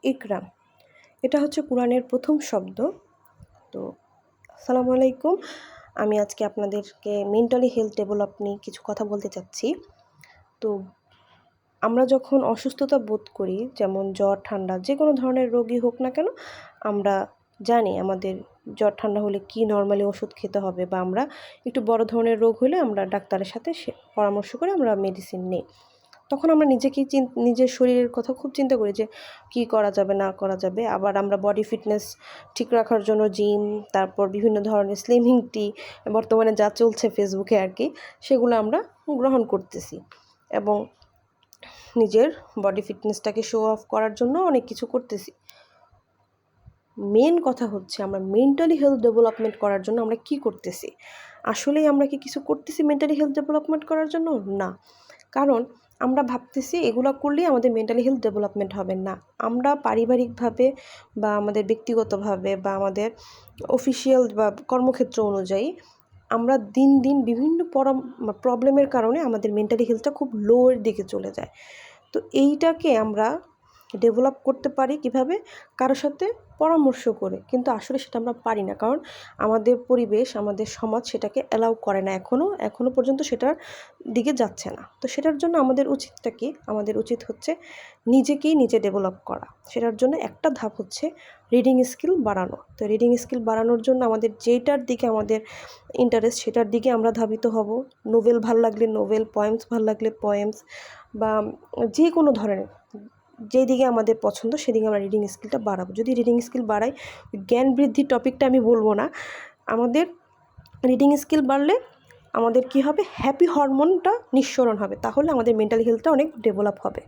ইকরাম, এটা হচ্ছে কোরআনের প্রথম শব্দ। তো আসসালামু আলাইকুম, আমি আজকে আপনাদেরকে মেন্টালি হেলথ ডেভেলপ নিয়ে কিছু কথা বলতে চাচ্ছি। তো আমরা যখন অসুস্থতা বোধ করি, যেমন জ্বর ঠান্ডা যে কোনো ধরনের রোগই হোক না কেন, আমরা জানি আমাদের জ্বর ঠান্ডা হলে কি নর্মালি ওষুধ খেতে হবে, বা আমরা একটু বড় ধরনের রোগ হলে আমরা ডাক্তারের সাথে পরামর্শ করে আমরা মেডিসিন নিই। তখন আমরা নিজেকেই নিজের শরীরের কথা খুব চিন্তা করি যে কী করা যাবে না করা যাবে। আবার আমরা বডি ফিটনেস ঠিক রাখার জন্য জিম, তারপর বিভিন্ন ধরনের স্লিমিং টি, বর্তমানে যা চলছে ফেসবুকে আর কি, সেগুলো আমরা গ্রহণ করতেছি এবং নিজের বডি ফিটনেসটাকে শো অফ করার জন্য অনেক কিছু করতেছি। মেন কথা হচ্ছে আমরা মেন্টালি হেলথ ডেভেলপমেন্ট করার জন্য আমরা কি করতেছি। আসলেই আমরা কি কিছু করতেছি মেন্টালি হেলথ ডেভেলপমেন্ট করার জন্য? না। কারণ আমরা ভাবতেছি এগুলো করলেই আমাদের মেন্টালি হেলথ ডেভেলপমেন্ট হবে না। আমরা পারিবারিকভাবে বা আমাদের ব্যক্তিগতভাবে বা আমাদের অফিসিয়াল বা কর্মক্ষেত্র অনুযায়ী আমরা দিন দিন বিভিন্ন প্রবলেমের কারণে আমাদের মেন্টালি হেলথটা খুব লোয়ের দিকে চলে যায়। তো এইটাকে আমরা ডেভেলপ করতে পারি কিভাবে? কারো সাথে পরামর্শ করে। কিন্তু আসলে সেটা আমরা পারি না, কারণ আমাদের পরিবেশ, আমাদের সমাজ সেটাকে অ্যালাউ করে না, এখনও পর্যন্ত সেটার দিকে যাচ্ছে না। তো সেটার জন্য আমাদের উচিতটা কি? আমাদের উচিত হচ্ছে নিজেকেই নিজে ডেভেলপ করা। সেটার জন্য একটা ধাপ হচ্ছে রিডিং স্কিল বাড়ানো। তো রিডিং স্কিল বাড়ানোর জন্য আমাদের যেটার দিকে আমাদের ইন্টারেস্ট সেটার দিকে আমরা ধাবিত হব। নোভেল ভাল লাগলে নোভেল, পয়েমস ভাল লাগলে পয়েমস, বা যে কোনো ধরনের যেদিকে আমাদের পছন্দ সেদিকে আমরা রিডিং স্কিলটা বাড়াবো। যদি রিডিং স্কিল বাড়াই, জ্ঞান বৃদ্ধির টপিকটা আমি বলবো না। আমাদের রিডিং স্কিল বাড়লে আমাদের কি হবে? হ্যাপি হরমোনটা নিঃসরণ হবে, তাহলে আমাদের মেন্টাল হেলথটা অনেক ডেভেলপ হবে।